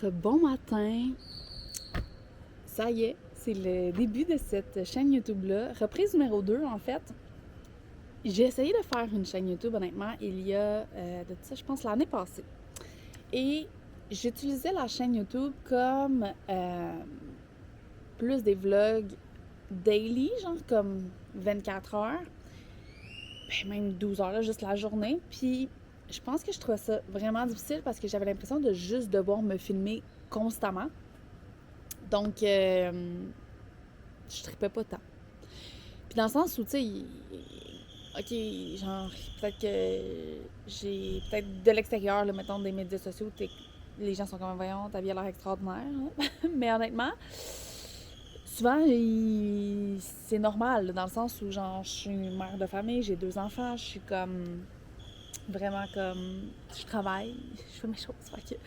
bon matin! Ça y est, c'est le début de cette chaîne YouTube-là. Reprise numéro 2, en fait. J'ai essayé de faire une chaîne YouTube, honnêtement, il y a, de ça, je pense, l'année passée. Et j'utilisais la chaîne YouTube comme plus des vlogs daily, genre comme 24 heures, ben même 12 heures, là, juste la journée. Puis je pense que je trouvais ça vraiment difficile parce que j'avais l'impression de juste devoir me filmer constamment. Donc, je tripais pas tant. Puis dans le sens où, tu sais, ok, genre, peut-être que j'ai peut-être de l'extérieur, là, mettons, des médias sociaux, les gens sont comme, voyons, ta vie a l'air extraordinaire. Hein? Mais honnêtement, souvent, c'est normal, là, dans le sens où, genre, je suis mère de famille, j'ai 2 enfants, je suis comme, vraiment comme, je travaille, je fais mes choses. Fait que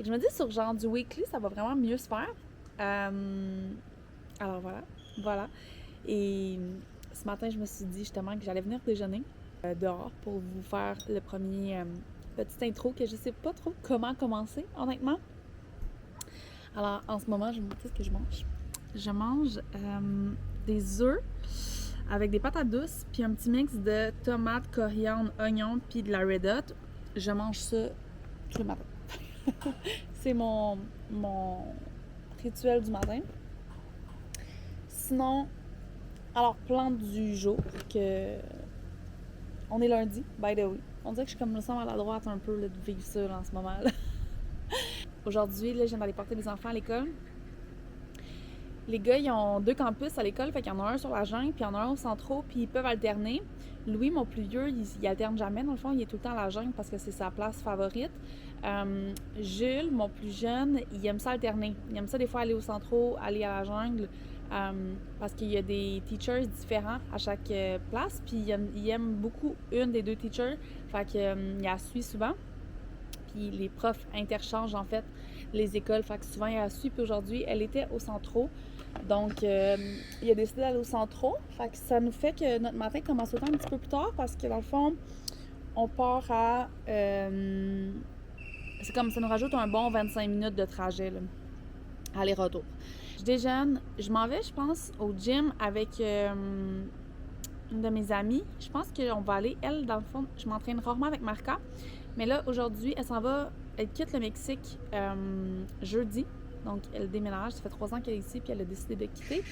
je me dis, sur genre du weekly, ça va vraiment mieux se faire. Alors voilà. Et ce matin, je me suis dit justement que j'allais venir déjeuner dehors pour vous faire le premier petite intro que je sais pas trop comment commencer, honnêtement. Alors, en ce moment, je me dis ce que je mange. Je mange des œufs avec des patates douces, puis un petit mix de tomates, coriandre, oignons, puis de la Red Hot. Je mange ça tous les matins. C'est mon rituel du matin. Sinon, alors, plan du jour, que on est lundi, by the way. On dirait que je suis comme le sens maladroite un peu là, de vivre ça là, en ce moment. Là. Aujourd'hui, là, je viens d'aller porter mes enfants à l'école. Les gars, ils ont 2 campus à l'école, fait qu'il y en a un sur la jungle, puis il y en a un au centre, puis ils peuvent alterner. Louis, mon plus vieux, il alterne jamais, dans le fond, il est tout le temps à la jungle parce que c'est sa place favorite. Jules, mon plus jeune, il aime ça alterner. Il aime ça des fois aller au centre, aller à la jungle, parce qu'il y a des teachers différents à chaque place, puis il aime beaucoup une des 2 teachers, fait qu'il la suit souvent. Puis les profs interchangent en fait les écoles, fait que souvent il la suit, puis aujourd'hui, elle était au centre. Donc, il a décidé d'aller au centre. Fait que ça nous fait que notre matin commence autant un petit peu plus tard parce que dans le fond, on part à. C'est comme ça nous rajoute un bon 25 minutes de trajet, là, aller-retour. Je déjeune, je m'en vais, je pense, au gym avec une de mes amies. Je pense qu'on va aller, elle, dans le fond, je m'entraîne rarement avec Marca. Mais là, aujourd'hui, elle s'en va, elle quitte le Mexique jeudi. Donc, elle déménage. Ça fait 3 ans qu'elle est ici, puis elle a décidé de quitter.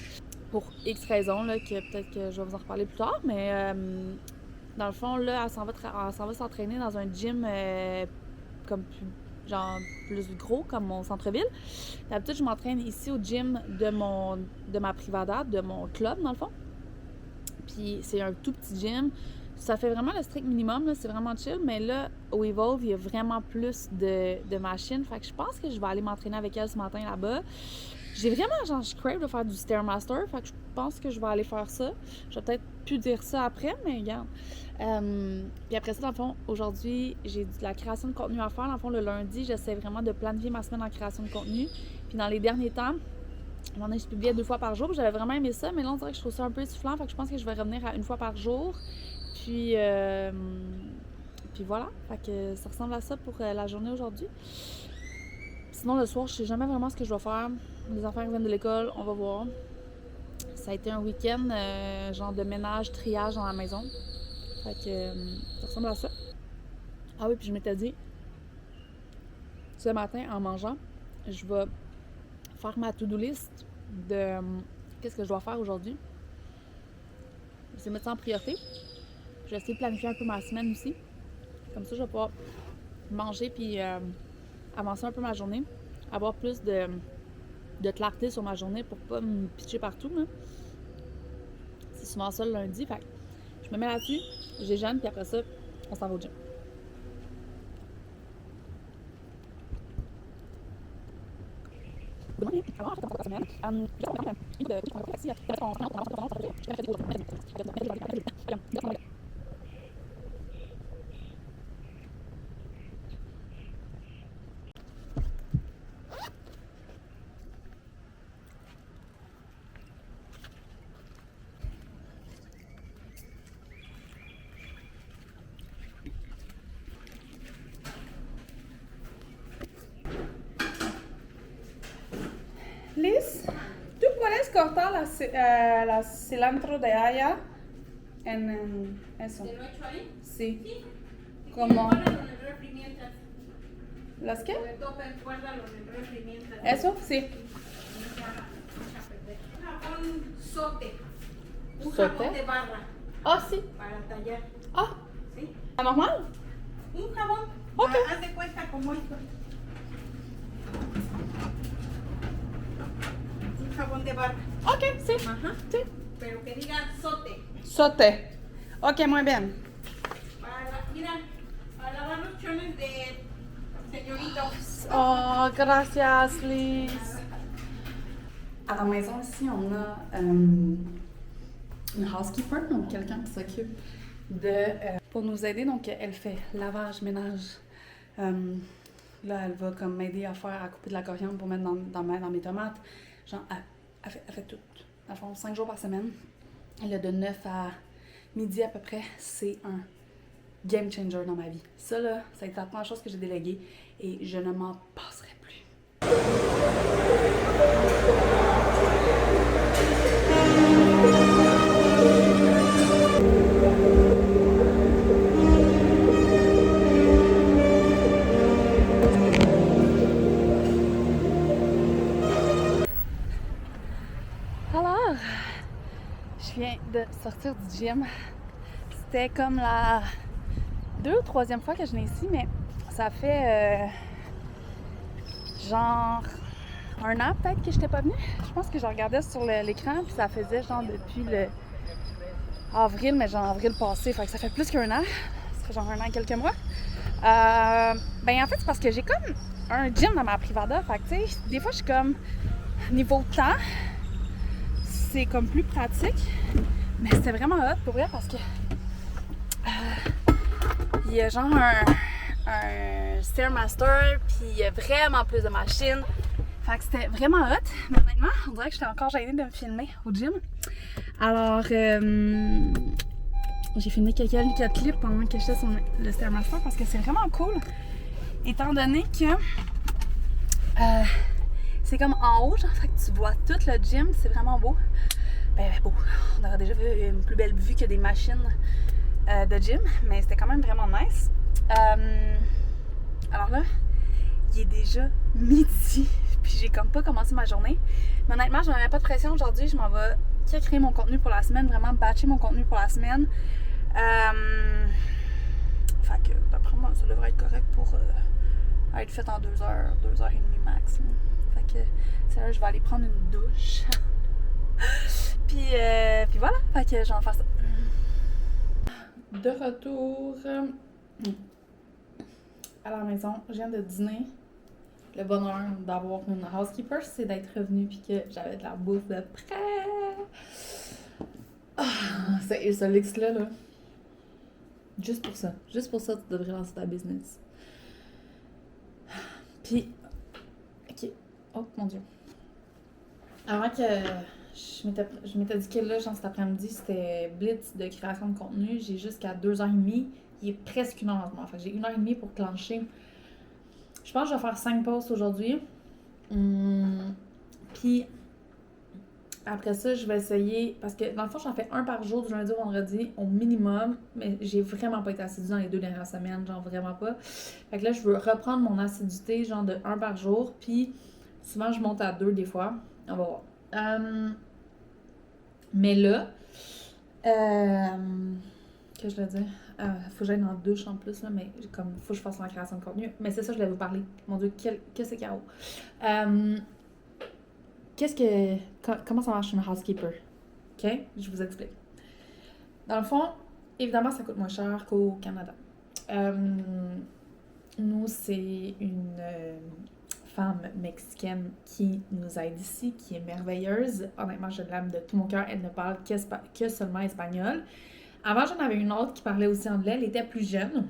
Pour X raisons, là, que peut-être que je vais vous en reparler plus tard. Mais dans le fond, là, elle s'en va s'entraîner dans un gym comme plus gros, comme mon centre-ville. D'habitude, je m'entraîne ici au gym de ma privada, de mon club, dans le fond. Puis c'est un tout petit gym. Ça fait vraiment le strict minimum, là, c'est vraiment chill, mais là, au Evolve, il y a vraiment plus de machines. Fait que je pense que je vais aller m'entraîner avec elle ce matin là-bas. J'ai vraiment, genre, je crave de faire du Stairmaster, fait que je pense que je vais aller faire ça. Je vais peut-être plus dire ça après, mais regarde. Puis après ça, dans le fond, aujourd'hui, j'ai de la création de contenu à faire. Dans le fond, le lundi, j'essaie vraiment de planifier ma semaine en création de contenu. Puis dans les derniers temps, je publiais 2 fois par jour, j'avais vraiment aimé ça, mais là, on dirait que je trouve ça un peu essoufflant, fait que je pense que je vais revenir à 1 fois par jour. Puis voilà, fait que ça ressemble à ça pour la journée aujourd'hui. Sinon, le soir, je sais jamais vraiment ce que je vais faire. Les enfants reviennent de l'école, on va voir. Ça a été un week-end, genre de ménage, triage dans la maison. Fait que ça ressemble à ça. Ah oui, puis je m'étais dit, ce matin, en mangeant, je vais faire ma to-do list de qu'est-ce que je dois faire aujourd'hui. Je vais mettre ça en priorité. Je vais essayer de planifier un peu ma semaine aussi. Comme ça, je vais pouvoir manger puis avancer un peu ma journée. Avoir plus de clarté sur ma journée pour pas me pitcher partout. Là. C'est souvent ça le lundi. Fait que je me mets là-dessus, je déjeune, puis après ça, on s'en va au gym. cortar la cilantro de haya en eso. ¿Te lo echo ahí? Sí. Sí. ¿Cómo? Guárdalo en el refri mientras. ¿Las qué? Sobre todo, guárdalo en el refri mientras. ¿Eso? Sí. Echa a perder. Un jabón sote. Un ¿Sote? jabón de barra Ah, sí. para tallar. Ah, ¿Sí? normal? Un jabón. Ok. Haz de cuenta como esto. Un jabón de barra. Ok, sí. Ajá. Sí. Pero que diga sote. Sote. Ok, muy bien. Mira, para lavar los chones de señorito. Oh, gracias, Liz. À la maison ici, on a une housekeeper, donc quelqu'un qui s'occupe pour nous aider. Donc, elle fait lavage, ménage. Là, elle va comme m'aider à couper de la coriandre pour mettre dans mes tomates. Genre, elle fait tout. Dans le fond, 5 jours par semaine. Elle a de 9 à midi à peu près. C'est un game changer dans ma vie. Ça, là, ça a été la première chose que j'ai déléguée et je ne m'en passerai plus. Alors, je viens de sortir du gym. C'était comme la 2e ou 3e fois que je viens ici, mais ça fait genre 1 an peut-être que je n'étais pas venue. Je pense que je regardais sur l'écran, puis ça faisait genre depuis le avril, mais genre avril passé, fait que ça fait plus qu'1 an. Ça fait genre 1 an et quelques mois. Ben en fait, c'est parce que j'ai comme un gym dans ma Privada, fait que tu sais, des fois je suis comme, niveau temps, c'est comme plus pratique, mais c'était vraiment hot pour vrai parce que il y a genre un Stairmaster, puis il y a vraiment plus de machines. Fait que c'était vraiment hot, mais honnêtement, on dirait que j'étais encore gênée de me filmer au gym. Alors, j'ai filmé quelques clips pendant que j'étais sur le Stairmaster parce que c'est vraiment cool, étant donné que c'est comme en haut, genre, fait que tu vois tout le gym, c'est vraiment beau. Ben beau, on aurait déjà vu une plus belle vue que des machines de gym, mais c'était quand même vraiment nice. Alors là, il est déjà midi, puis j'ai comme pas commencé ma journée. Mais honnêtement, je n'en avais pas de pression aujourd'hui, je m'en vais créer mon contenu pour la semaine, vraiment batcher mon contenu pour la semaine. Fait que d'après moi, ça devrait être correct pour être fait en 2 heures, 2 heures et demie max. Fait que c'est là, je vais aller prendre une douche. puis voilà, fait que j'en fais ça. De retour à la maison, je viens de dîner. Le bonheur d'avoir une housekeeper, c'est d'être revenue puis que j'avais de la bouffe de près. C'est ce luxe-là, là. Juste pour ça, tu devrais lancer ta business. Puis, ok. Oh mon Dieu. Avant que je m'étais dit que là, genre cet après-midi, c'était blitz de création de contenu. J'ai jusqu'à 2h30. Il est presque 1 heure en ce moment. Fait que j'ai 1h30 pour clencher. Je pense que je vais faire 5 posts aujourd'hui. Puis après ça, je vais essayer. Parce que dans le fond, j'en fais 1 par jour du lundi au vendredi au minimum. Mais j'ai vraiment pas été assidue dans les 2 dernières semaines. Genre vraiment pas. Fait que là, je veux reprendre mon assiduité, genre de 1 par jour. Puis souvent, je monte à 2 des fois. On va voir. Mais là, que je veux dire, faut que j'aille dans la douche en plus, là, mais comme, faut que je fasse ma création de contenu. Mais c'est ça, je voulais vous parler. Mon Dieu, qu'est-ce que c'est Caro? Comment ça marche une housekeeper? OK? Je vous explique. Dans le fond, évidemment, ça coûte moins cher qu'au Canada. Nous, c'est une femme mexicaine qui nous aide ici, qui est merveilleuse. Honnêtement, je l'aime de tout mon cœur. Elle ne parle que seulement espagnol. Avant, j'en avais une autre qui parlait aussi anglais. Elle était plus jeune.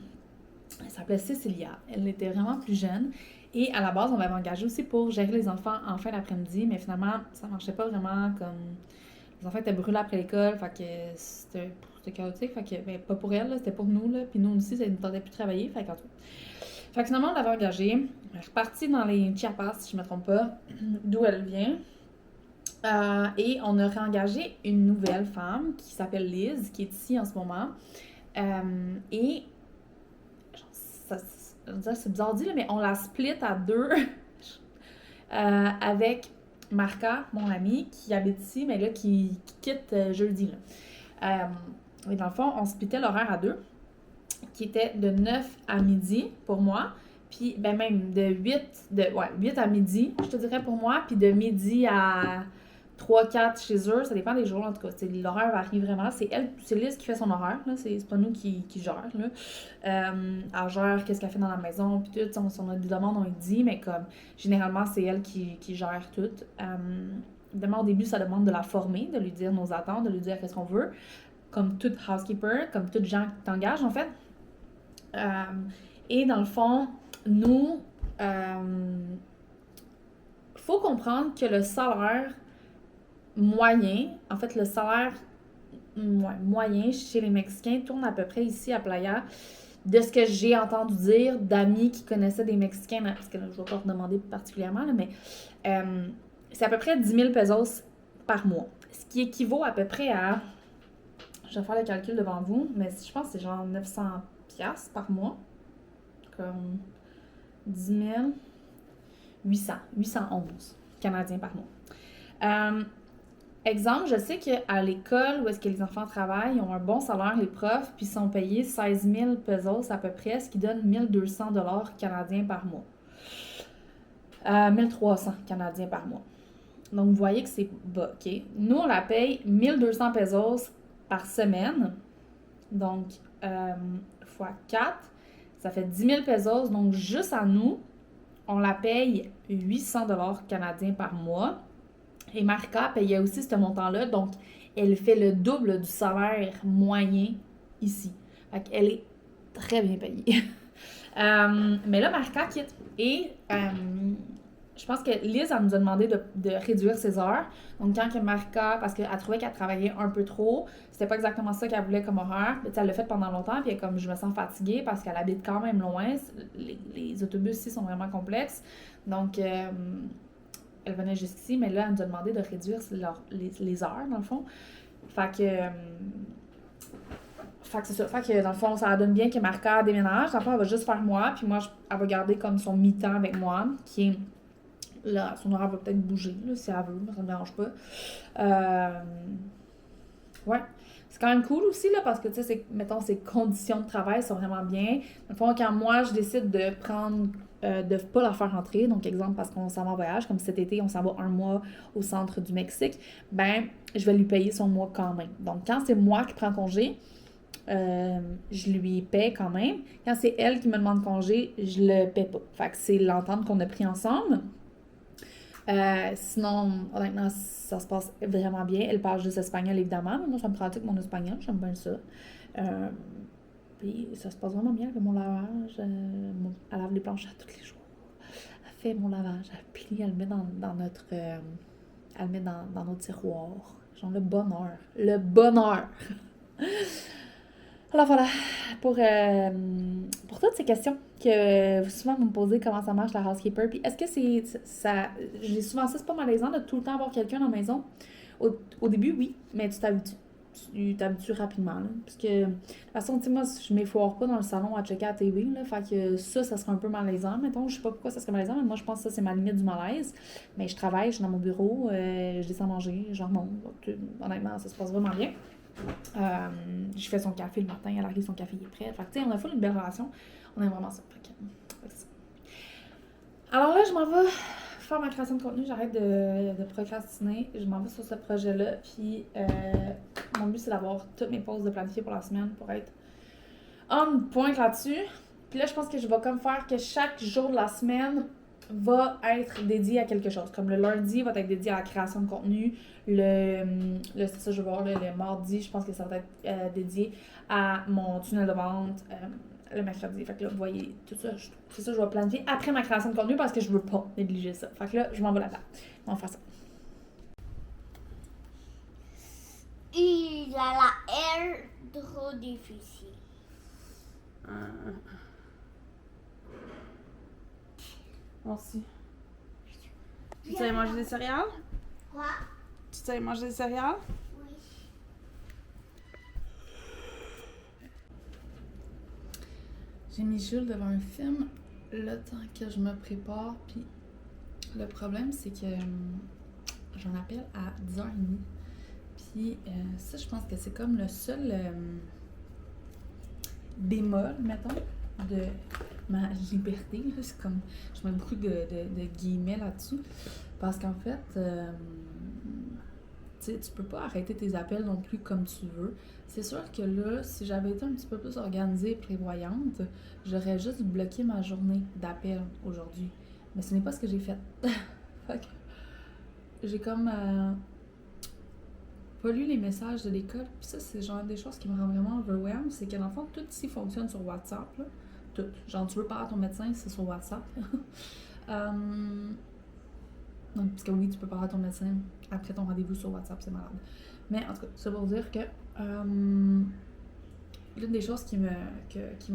Elle s'appelait Cecilia. Elle était vraiment plus jeune. Et à la base, on l'avait engagée aussi pour gérer les enfants en fin d'après-midi. Mais finalement, ça marchait pas vraiment comme... Les enfants étaient brûlés après l'école. Fait que c'était chaotique. Fait que, ben, pas pour elle, là, c'était pour nous. Là. Puis nous aussi, ça ne nous tentait plus de travailler. Fait que finalement, on l'avait engagée. Elle est repartie dans les Chiapas, si je ne me trompe pas, d'où elle vient. Et on a réengagé une nouvelle femme qui s'appelle Liz, qui est ici en ce moment. Et c'est bizarre dit, là, mais on la split à deux avec Marca, mon amie, qui habite ici, mais là, qui quitte jeudi. Là. Et dans le fond, on splittait l'horaire à deux, qui était de 9 à midi pour moi, puis ben même de 8 à midi, je te dirais pour moi, puis de midi à 3-4 chez eux, ça dépend des jours en tout cas. L'horaire varie vraiment. C'est Liz qui fait son horaire, là. C'est pas nous qui gère. Là. Elle gère qu'est-ce qu'elle fait dans la maison, puis tout. Si on a des demandes, on lui dit, mais comme généralement, c'est elle qui gère tout. Évidemment, au début, ça demande de la former, de lui dire nos attentes, de lui dire qu'est-ce qu'on veut. Comme toute housekeeper, comme toute gens qui t'engagent en fait. Et dans le fond, nous, faut comprendre que le salaire moyen, en fait, le salaire moyen chez les Mexicains tourne à peu près ici à Playa, de ce que j'ai entendu dire d'amis qui connaissaient des Mexicains, parce que là, je ne vais pas leur demander particulièrement, là, mais c'est à peu près 10 000 pesos par mois. Ce qui équivaut à peu près à, je vais faire le calcul devant vous, mais je pense que c'est genre 900 piastres par mois. Comme 10 000, 811 Canadiens par mois. Exemple, je sais qu'à l'école où est-ce que les enfants travaillent, ils ont un bon salaire, les profs, puis ils sont payés 16 000 pesos à peu près, ce qui donne 1200 canadiens par mois. 1300 canadiens par mois. Donc, vous voyez que c'est bas, OK? Nous, on la paye 1200 pesos par semaine. Donc, fois 4, ça fait 10 000 pesos. Donc, juste à nous, on la paye 800 canadiens par mois. Et Marca payait aussi ce montant-là, donc elle fait le double du salaire moyen ici. Fait qu'elle est très bien payée. Mais là, Marca quitte. Et je pense que Liz, elle nous a demandé de réduire ses heures. Donc, quand que Marca, parce qu'elle trouvait qu'elle travaillait un peu trop, c'était pas exactement ça qu'elle voulait comme horaire. Mais elle l'a fait pendant longtemps, puis elle est comme, je me sens fatiguée parce qu'elle habite quand même loin. Les autobus ici sont vraiment complexes. Donc, elle venait jusqu'ici, mais là, elle nous a demandé de réduire les heures, dans le fond. Fait que c'est ça. Fait que, dans le fond, ça donne bien que Marca déménage. Dans le fond, elle va juste faire moi, puis moi, elle va garder comme son mi-temps avec moi, qui est... Là, son horaire va peut-être bouger, là, si elle veut, mais ça me dérange pas. Ouais. C'est quand même cool aussi, là, parce que, tu sais, mettons, ses conditions de travail sont vraiment bien. Dans le fond, quand moi, je décide de prendre... de pas la faire rentrer, donc exemple parce qu'on s'en va en voyage, comme cet été on s'en va un mois au centre du Mexique, ben je vais lui payer son mois quand même. Donc quand c'est moi qui prends congé, je lui paie quand même. Quand c'est elle qui me demande congé, je le paie pas. Fait que c'est l'entente qu'on a pris ensemble. Sinon, honnêtement, ça se passe vraiment bien. Elle parle juste espagnol évidemment, mais moi je me pratique mon espagnol, j'aime bien ça. Puis ça se passe vraiment bien avec mon lavage. Elle lave les planches tous les jours. Elle fait mon lavage, elle plie, elle le met dans notre... elle le met dans nos tiroirs. Genre le bonheur. Le bonheur! Alors voilà, pour toutes ces questions que souvent vous me posez, comment ça marche la housekeeper, puis est-ce que ça... J'ai souvent ça, c'est pas malaisant de tout le temps avoir quelqu'un dans la maison. Au début, oui, mais tu t'habitues. Tu t'habitues rapidement, là. Parce que, de toute façon, tu sais, moi, je m'effoire pas dans le salon à checker la TV, là. Fait que ça serait un peu malaisant, mettons. Je sais pas pourquoi ça serait malaisant, mais moi, je pense que ça, c'est ma limite du malaise. Mais je travaille, je suis dans mon bureau, je descends manger, je remonte. Honnêtement, ça se passe vraiment bien. Je fais son café le matin, elle arrive, son café il est prêt. Fait que, tu sais, on a fait une belle relation. On aime vraiment ça. Fait que ça. Alors là, je m'en vais faire ma création de contenu, j'arrête de procrastiner, je m'en vais sur ce projet-là, puis mon but c'est d'avoir toutes mes pauses de planifier pour la semaine pour être on point là-dessus. Puis là, je pense que je vais comme faire que chaque jour de la semaine va être dédié à quelque chose. Comme le lundi va être dédié à la création de contenu, c'est ça je vais voir, le mardi, je pense que ça va être dédié à mon tunnel de vente, le mercredi. Fait que là, vous voyez, tout ça, c'est ça, je vais planifier après ma création de contenu parce que je veux pas négliger ça. Fait que là, je m'en vais là-dedans. On va faire ça. Il a l'air trop difficile. Merci. Tu avais mangé des céréales? Quoi? Tu sais manger des céréales? Oui. J'ai mis Jules devant un film le temps que je me prépare, puis le problème, c'est que j'en appelle à 10h30. Puis ça, je pense que c'est comme le seul bémol, mettons, de ma liberté. Là. C'est comme, je mets beaucoup de guillemets là-dessus. Parce qu'en fait, tu peux pas arrêter tes appels non plus comme tu veux. C'est sûr que là, si j'avais été un petit peu plus organisée et prévoyante, j'aurais juste bloqué ma journée d'appel aujourd'hui. Mais ce n'est pas ce que j'ai fait. Fait que j'ai comme pas lu les messages de l'école. Puis ça, c'est genre des choses qui me rendent vraiment overwhelmed. C'est que dans le fond, tout ici fonctionne sur WhatsApp. Là. Tout. Genre, tu veux parler à ton médecin, c'est sur WhatsApp. Donc, parce que oui, tu peux parler à ton médecin après ton rendez-vous sur WhatsApp, c'est malade. Mais en tout cas, c'est pour dire que l'une des choses qui me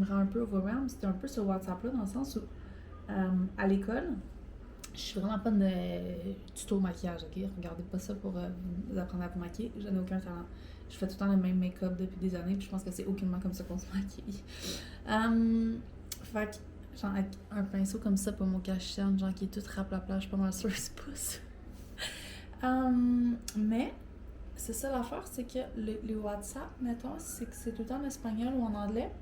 rend un peu overwhelmed, c'est un peu ce WhatsApp-là, dans le sens où à l'école, je suis vraiment pas de tuto maquillage, ok? Regardez pas ça pour vous apprendre à vous maquiller, je n'ai aucun talent. Je fais tout le temps le même make-up depuis des années, puis je pense que c'est aucunement comme ça qu'on se maquille. Fait que, genre, avec un pinceau comme ça pour mon cache-chaîne, genre qui est tout raplapla, je suis pas mal sûre que c'est pas ça. Mais, c'est ça l'affaire, c'est que les WhatsApp, mettons, c'est que c'est tout le temps en espagnol ou en anglais.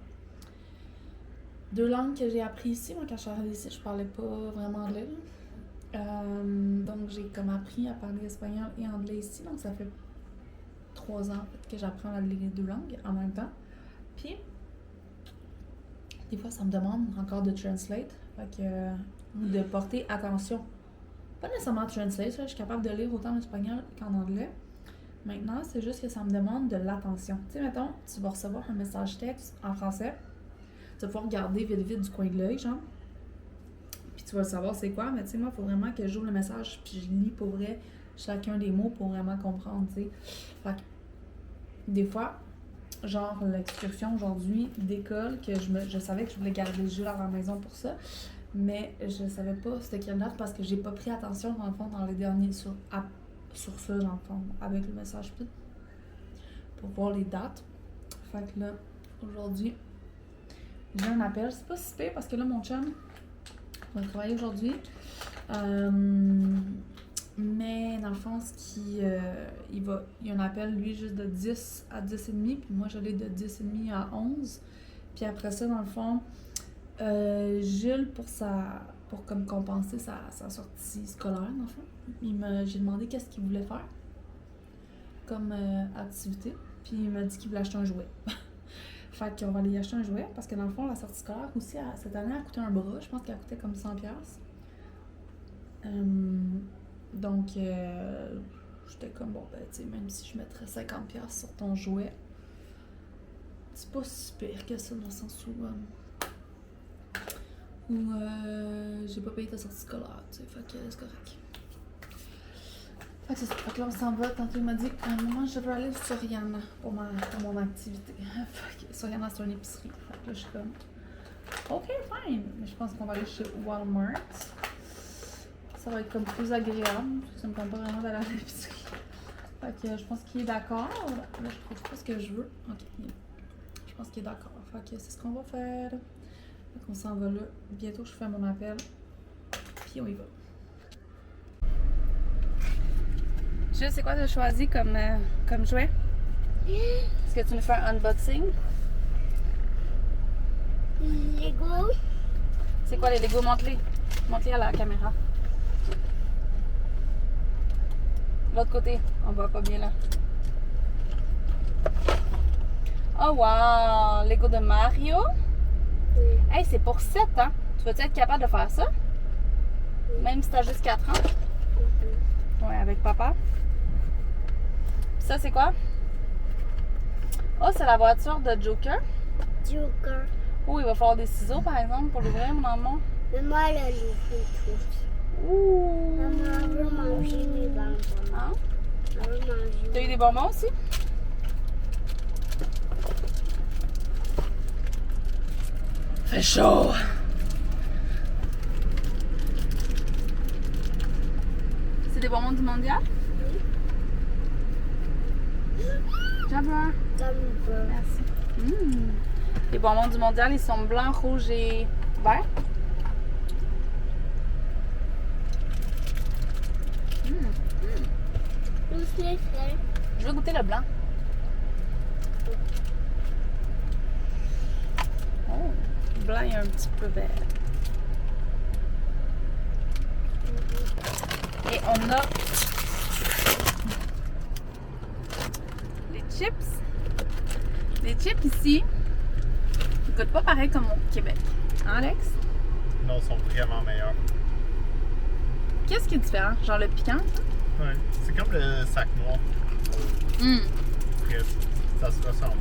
Deux langues que j'ai appris ici. Moi, quand je suis arrivée ici, je parlais pas vraiment anglais. Donc, j'ai comme appris à parler espagnol et anglais ici. Donc, ça fait 3 ans en fait, que j'apprends les 2 langues en même temps. Puis, des fois, ça me demande encore de translate. Fait que, de porter attention. Pas nécessairement translate, je suis capable de lire autant en espagnol qu'en anglais. Maintenant, c'est juste que ça me demande de l'attention. Tu sais, mettons, tu vas recevoir un message texte en français. Tu vas pouvoir regarder vite du coin de l'œil, genre. Puis tu vas savoir c'est quoi, mais tu sais, moi, il faut vraiment que j'ouvre le message puis je lis pour vrai chacun des mots pour vraiment comprendre, tu sais. Fait que, des fois, genre l'excursion aujourd'hui d'école, que je savais que je voulais garder Jules à la maison pour ça, mais je savais pas c'était quelle date parce que j'ai pas pris attention, dans le fond, dans les derniers, sur ça, dans le fond, avec le message puis pour voir les dates. Fait que là, aujourd'hui, j'ai un appel. C'est pas si pire parce que là, mon chum va travailler aujourd'hui. Mais dans le fond, il y a un appel, lui, juste de 10 à 10h30. Puis moi, je l'ai de 10h30 à 11. Puis après ça, dans le fond, Jules, pour comme compenser sa sortie scolaire, dans le fond, j'ai demandé qu'est-ce qu'il voulait faire comme activité. Puis il m'a dit qu'il voulait acheter un jouet. Fait qu'on va aller acheter un jouet parce que dans le fond, la sortie scolaire aussi, cette année, elle a coûté un bras. Je pense qu'elle coûtait comme 100$. Donc, j'étais comme, bon, ben, tu sais, même si je mettrais 50$ sur ton jouet, c'est pas si pire que ça dans le sens où j'ai pas payé ta sortie scolaire, tu sais, fait que c'est correct. Fait que c'est ça. Fait que là, on s'en va. Tantôt, il m'a dit à un moment, je devrais aller sur Soriana pour mon activité. Fait que Soriana, c'est une épicerie. Fait que là, je suis comme, OK, fine. Mais je pense qu'on va aller chez Walmart. Ça va être comme plus agréable. Ça me tente pas vraiment d'aller à l'épicerie. Fait que je pense qu'il est d'accord. Là, je trouve pas ce que je veux. OK. Je pense qu'il est d'accord. Fait que c'est ce qu'on va faire. Fait qu'on s'en va là. Bientôt, je fais mon appel. Puis on y va. Jules, c'est quoi tu as choisi comme jouet? Est-ce que tu nous fais un unboxing? Lego. C'est quoi les Lego? Montre-les. Montre-les à la caméra. L'autre côté, on voit pas bien là. Oh wow! Lego de Mario. Oui. Hey, c'est pour 7 ans. Tu vas-tu être capable de faire ça? Même si t'as juste 4 ans? Ouais, avec papa. Ça, c'est quoi? Oh, c'est la voiture de Joker. Joker. Oh, il va falloir des ciseaux, par exemple, pour l'ouvrir, mon amour. Maman, elle a l'ouvert tout. Ouh! Maman veut manger des bonbons. Hein? Elle veut manger. T'as eu des bonbons aussi? Fait chaud! C'est des bonbons du mondial? Oui. Jabba. Dumbo. Merci. Les bonbons du mondial, ils sont blancs, rouges et verts. Où c'est fait? Je veux goûter le blanc. Oh, le blanc est un petit peu vert. Et on a les chips. Les chips ici, ils coûtent pas pareil comme au Québec. Hein, Alex? Non, ils sont vraiment meilleurs. Qu'est-ce qui est différent? Genre le piquant? Ouais. C'est comme le sac noir. Presque. Ça se ressemble.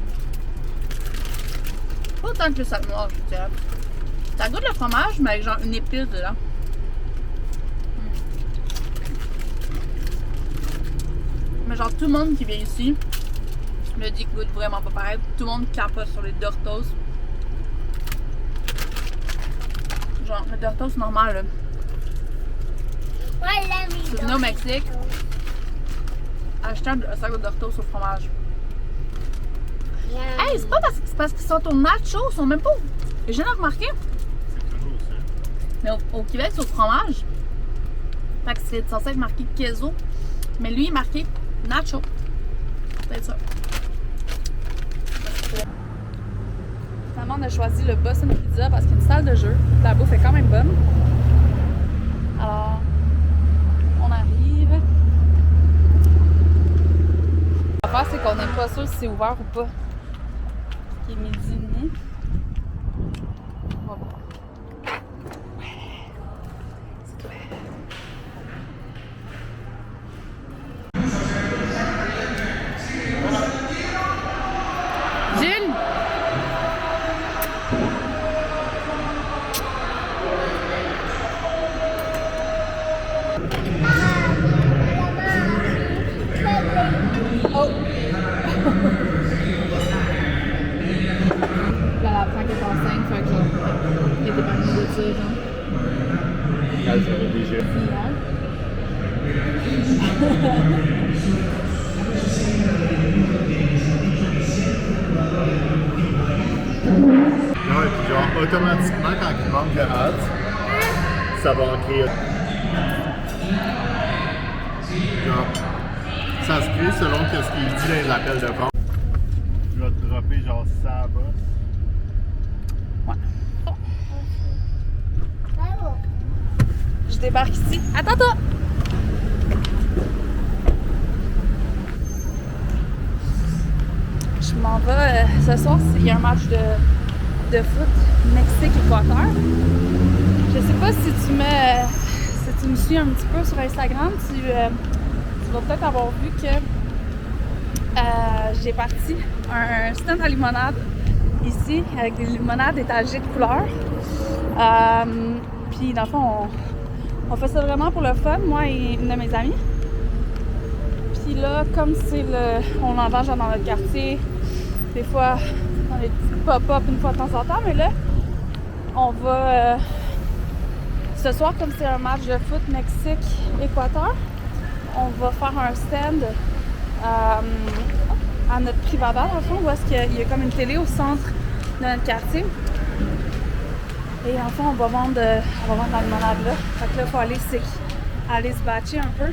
Pas autant que le sac noir, je dirais. Ça goûte le fromage, mais avec genre une épice dedans. Mais genre tout le monde qui vient ici me dit qu'il goûte vraiment pas pareil. Tout le monde capote sur les Doritos. Genre le Doritos normal là. Si vous venez au Mexique, achetez un sac de Doritos au fromage. Hey, c'est pas parce qu'ils sont au nacho, ils sont même pas. J'ai jamais remarqué. C'est toujours ça. Mais au Québec, c'est au fromage. Fait que c'est censé être marqué queso. Mais lui, il est marqué nacho. Peut-être ça. Finalement, on a choisi le Boston Pizza parce qu'il y a une salle de jeu. La bouffe est quand même bonne. Alors, on arrive. L'affaire, c'est qu'on n'est pas sûr si c'est ouvert ou pas. Il est midi et demi. On va voir. C'est clair. Jules! Oh! Là, la Franck est enceinte, fait que genre, il y a des parties de ça, genre. Elle serait déjà. Non, et puis genre, automatiquement, quand il manque de hâte, ça va en créer. Genre, ça se crée selon ce qu'il dit dans les appels de vente. Je vais te dropper genre ça à bosse. Je débarque ici. Attends-toi! Je m'en vais. Ce soir, il y a un match de foot Mexique-Équateur. Je sais pas si tu me suis un petit peu sur Instagram, tu vas peut-être avoir vu que j'ai parti un stand à limonade ici avec des limonades étagées de couleurs. Puis dans le fond, on fait ça vraiment pour le fun, moi et une de mes amies. Puis là, comme on l'entend genre dans notre quartier, des fois dans les petits pop-up une fois de temps en temps, mais là, on va ce soir, comme c'est un match de foot Mexique-Équateur, on va faire un stand à notre Privada, dans le fond, où est-ce qu'il y a comme une télé au centre de notre quartier. Et en fond, on va vendre la limonade là. Fait que là, il faut aller se batcher un peu.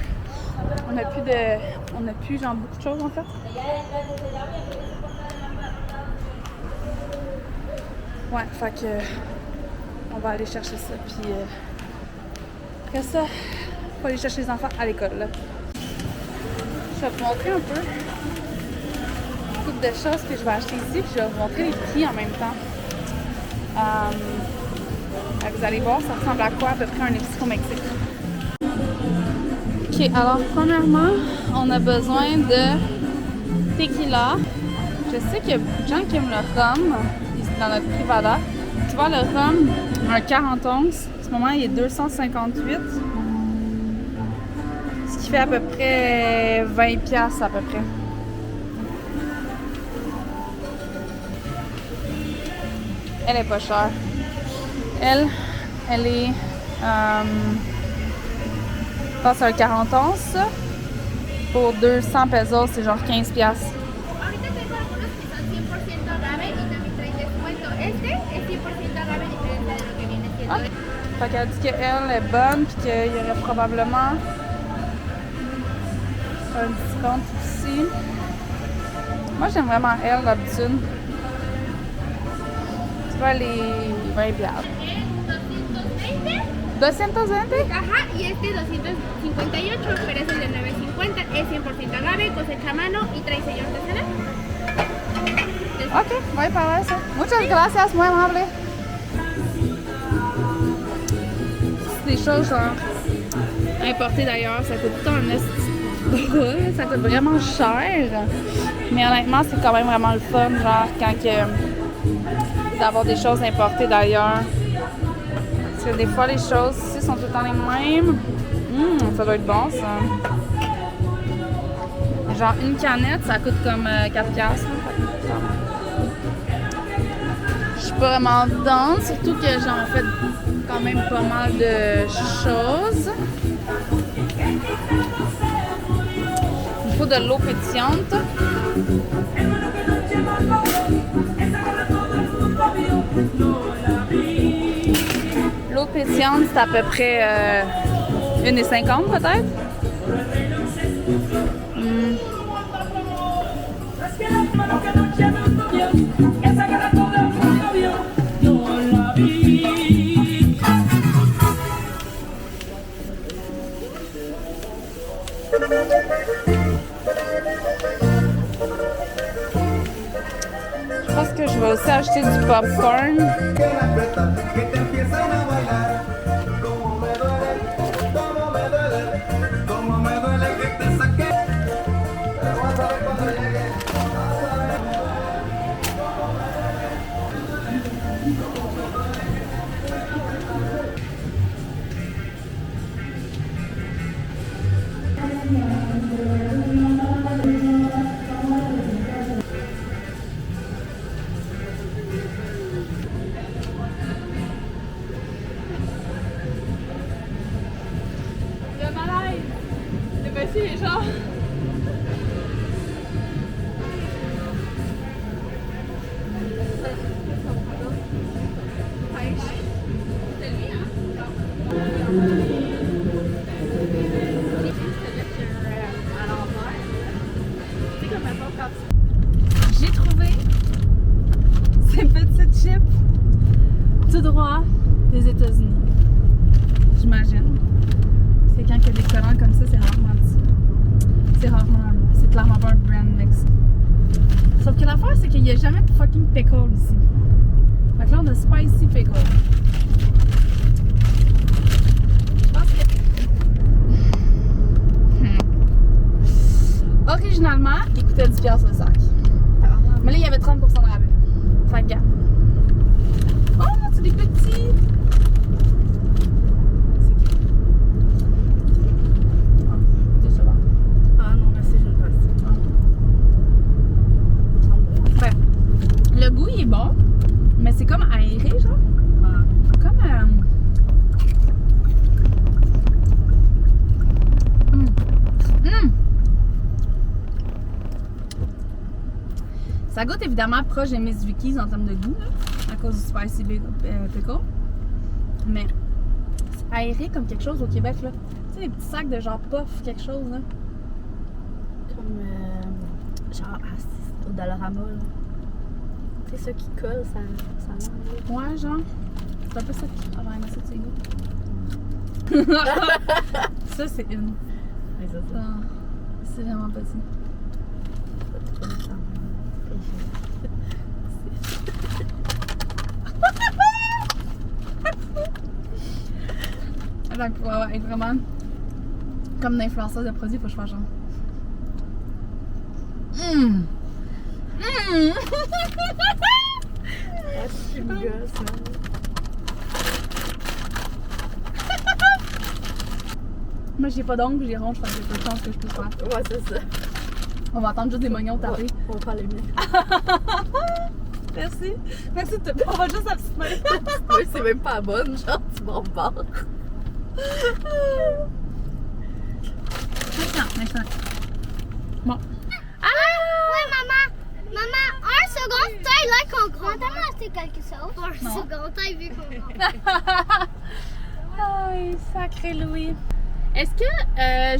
On a plus genre beaucoup de choses en fait. Ouais, fait que on va aller chercher ça. Puis après ça, il faut aller chercher les enfants à l'école là. Je vais vous montrer un peu une couple de choses que je vais acheter ici. Puis je vais vous montrer les prix en même temps. Vous allez voir, ça ressemble à quoi à peu près un épicerie au Mexique. Ok, alors premièrement, on a besoin de tequila. Je sais qu'il y a beaucoup de gens qui aiment le rhum ici dans notre Privada. Tu vois, le rhum, un 40 onces, en ce moment il est 258. Ce qui fait à peu près 20$ à peu près. Elle est pas chère. Elle est, je pense, un 40 onces. Pour 200 pesos, c'est genre 15$. Ah. Fait qu'elle dit qu'elle est bonne puis qu'il y aurait probablement un discount ici. Moi, j'aime vraiment elle, d'habitude. Tu vois, les 20 piastres. 220? Ajá, y este 258, pero es el de 9.50, es 100% agave, cosecha a mano y trae sello artesanal. Ok, voy para eso. Muchas gracias, muy amable. C'est des choses genre importées d'ailleurs, ça coûte tout un esti. Ça coûte vraiment cher. Mais honnêtement, c'est quand même vraiment le fun, genre quand que d'avoir des choses importées d'ailleurs. Parce que des fois, les choses ici sont tout le temps les mêmes. Ça doit être bon, ça. Genre, une canette, ça coûte comme 4 piastres. Je suis pas vraiment dedans, surtout que j'en fais quand même pas mal de choses. Il faut de l'eau pétillante. L'eau pétillante, c'est à peu près 1,50 peut-être. Je pense que je vais aussi acheter du popcorn. Le malaise! Le monsieur est genre... J'ai trouvé ces petites chips tout droit des États-Unis. J'imagine. C'est quand il y a des collants comme ça, c'est rarement c'est clairement pas un brand mix. Sauf que l'affaire, c'est qu'il n'y a jamais de fucking pickle ici. Fait que là, on a spicy pickle. Je pense que... Originalement, il coûtait 10$ le sac. Mais là, il y avait 30% de rabais. Fait que, gars. Oh, c'est des petits! Ah non, merci, je ne passe. Le goût, il est bon, mais c'est comme aéré, genre. Comme... Ça goûte évidemment proche des Miss Vicky's en termes de goût, là, à cause du spicy pickle. Mais c'est aéré comme quelque chose au Québec, là. Tu sais, les petits sacs de genre puff, quelque chose, là. Comme genre au Dollarama, là. Tu sais, ceux qui collent, ça mange. Ouais, genre. C'est un peu ça qui... Ah, ouais, ça, c'est goût. Ça, c'est une. Mais ça, Ah, c'est vraiment petit. Donc, pour être vraiment comme une influenceuse de produits, il faut que je fasse genre. C'est une gosse, man. Moi, j'ai pas d'ongles, j'ai ronge, fait que j'ai pas de chance que je puisse faire. Ouais, c'est ça. On va attendre juste des moignons tarder. On va faire les miens. Merci. Merci de te... On va juste abstenir. Oui, c'est même pas bonne, genre, tu m'embarques. Maintenant. Bon. Ouais, maman! Maman, un secondaire, là, qu'on grandit. On t'a acheté quelque chose pour le secondaire, vu qu'on grandit. Aïe, sacré Louis. Est-ce que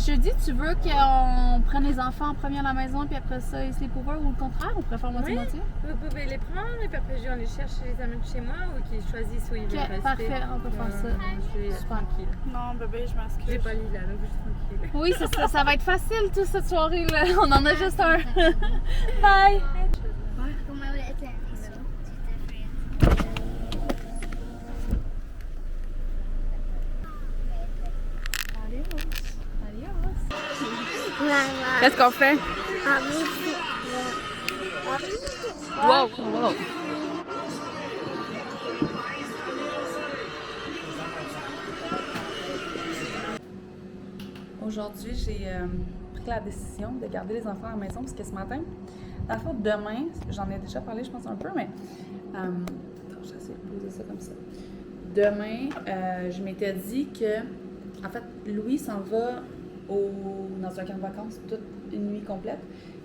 jeudi, tu veux qu'on prenne les enfants en premier à la maison, puis après ça, ils sleep over, ou le contraire? On préfère moitié-moitié? Vous pouvez les prendre et puis après on les cherche et les amène chez moi ou qu'ils choisissent où ils veulent rester. Parfait, on peut faire ça. Je suis tranquille. Non, bébé, je m'excuse. J'ai pas Lila, donc je suis tranquille. Oui, c'est ça. Ça va être facile, toute cette soirée-là. On en a juste un. Bye! Como eu ia ter isso. Qu'est-ce qu'on fait? Wow! Wow! Aujourd'hui, j'ai pris la décision de garder les enfants à la maison parce que ce matin, dans le fond, demain, j'en ai déjà parlé, je pense un peu, mais attends, j'essaie de poser ça comme ça. Demain, je m'étais dit que, en fait, Louis s'en va dans un camp de vacances toute une nuit complète,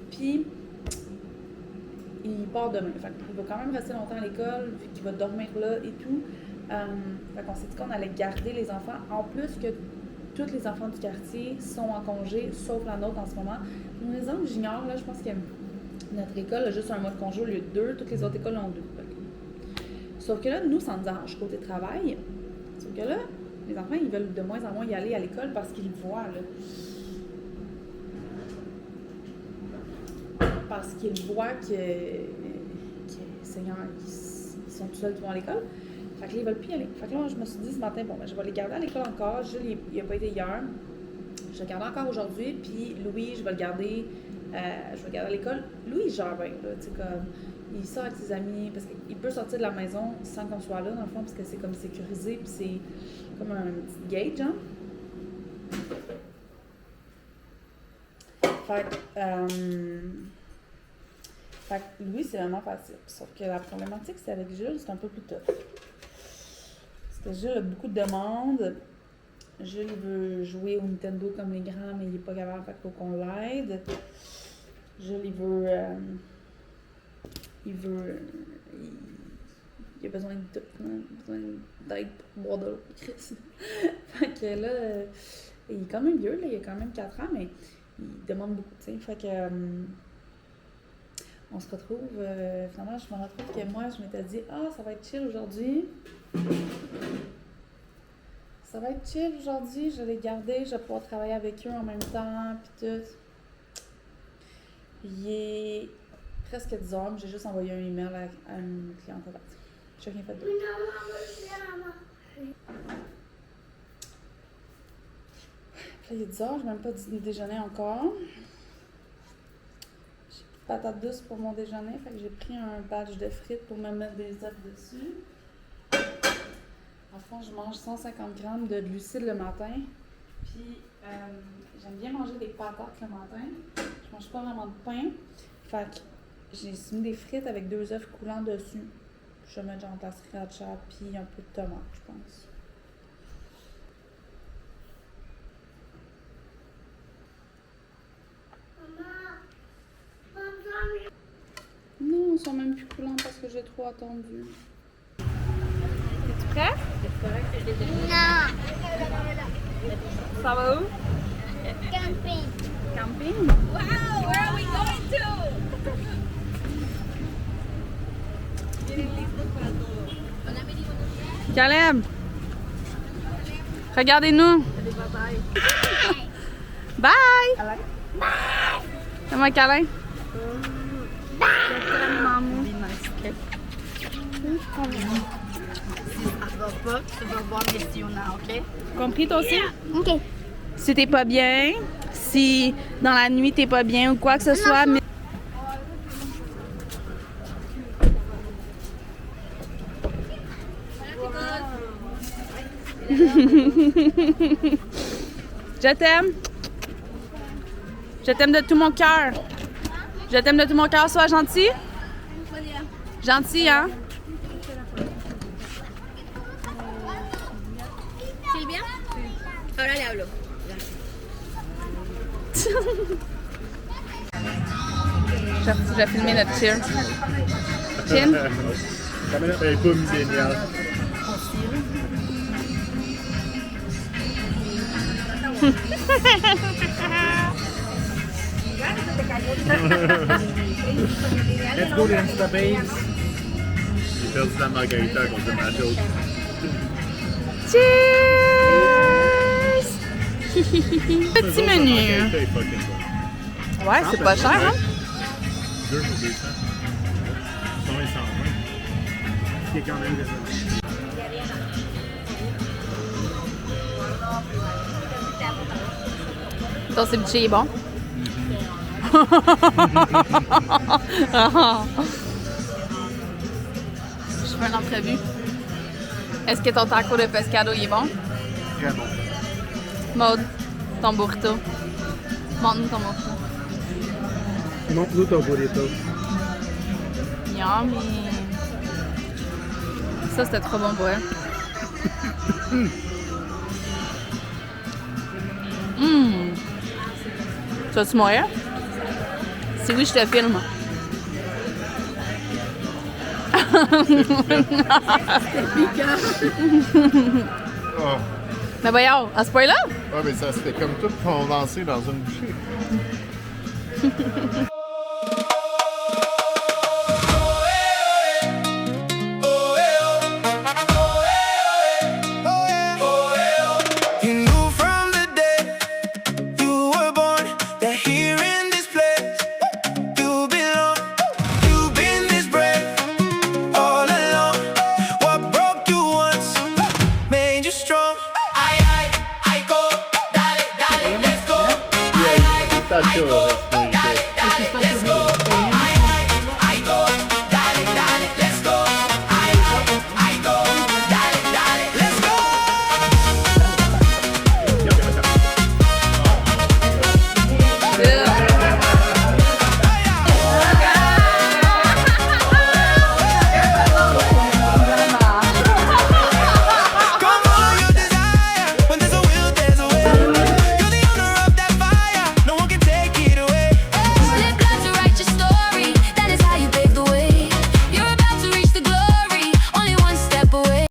puis il part demain. Fait qu'il va quand même rester longtemps à l'école, vu qu'il va dormir là et tout. Fait qu'on s'est dit qu'on allait garder les enfants, en plus que tous les enfants du quartier sont en congé, sauf la nôtre en ce moment. Une raison que j'ignore, là, je pense que notre école a juste un mois de congé au lieu de 2, toutes les autres écoles ont 2. Sauf que là, nous, ça nous arrange côté travail. Sauf que là, les enfants, ils veulent de moins en moins y aller à l'école parce qu'ils voient, là. Parce qu'ils voient Seigneur, ils sont tout seuls devant l'école. Fait que là, ils veulent plus y aller. Fait que là, je me suis dit ce matin, bon, ben, je vais les garder à l'école encore. Jules, il n'a pas été hier. Je vais le garder encore aujourd'hui. Puis Louis, je vais le garder à l'école. Louis, il gère bien, là. Tu sais, comme, il sort avec ses amis. Parce qu'il peut sortir de la maison sans qu'on soit là, dans le fond, parce que c'est comme sécurisé. Puis c'est comme un petit gate, genre. Fait que Louis, c'est vraiment facile. Sauf que la problématique, c'est avec Jules, c'est un peu plus tough. Parce que Jules a beaucoup de demandes. Jules, il veut jouer au Nintendo comme les grands, mais il n'est pas capable, fait qu'il faut qu'on l'aide. Jules, il a besoin d'aide pour boire de l'eau. Fait que là, il est quand même vieux, là, il a quand même 4 ans, mais il demande beaucoup, tu sais. Fait que... on se retrouve, finalement, je me retrouve que moi, je m'étais dit, ça va être chill aujourd'hui. Ça va être chill aujourd'hui, je vais les garder, je vais pouvoir travailler avec eux en même temps, puis tout. Il est presque 10h, mais j'ai juste envoyé un email à une cliente à date. J'ai rien fait d'autre. Puis là, il est 10h, je n'ai même pas déjeuner encore. Patates douces pour mon déjeuner, fait que j'ai pris un batch de frites pour me mettre des œufs dessus. En fond, je mange 150 grammes de glucides le matin, puis j'aime bien manger des patates le matin. Je mange pas vraiment de pain, fait que j'ai mis des frites avec 2 œufs coulants dessus. Je vais mettre genre de la sriracha puis un peu de tomate, je pense. Non, ils sont même plus coulants parce que j'ai trop attendu. Es-tu prêt? Non. Ça va où? Camping. Camping? Wow, where are we going to? Caleb! Regardez-nous! Bye! Bye! Fais-moi un câlin! Compris toi aussi? Ok. Si t'es pas bien, si dans la nuit t'es pas bien ou quoi que ce soit, mais... Je t'aime. Je t'aime de tout mon cœur. Je t'aime de tout mon cœur. Sois gentil. Gentil, hein? Silvia? Ahora le hablo. J'ai filmé notre tir. Chin? Elle est pas milléniale. Let's go to Insta Babes. J'ai perdu la margarita à cause de ma joke. Cheers! Petit menu. Margarita est fucking bon. Ouais, c'est pas cher, hein? 2 ou 200. Sinon, ils s'en vont. Qui est quand même désolé. Ton ceviche est bon. Je fais une entrevue. Est-ce que ton taco de pescado il est bon? Très bon. Maude, ton burrito. Montre-nous ton burrito. Montre-nous ton burrito. Yummy. Ça, c'était trop bon pour elle. Tu vas-tu mourir? Si oui, je te filme. Oh. Mais voyons, à ce point-là? Ah, mais ça c'était comme tout condensé dans une bouchée. You knew from the day you were born that here in this place you belong. You've been this brave all along. What broke you once made you strong. I go, dale, dale, let's go. Tacho.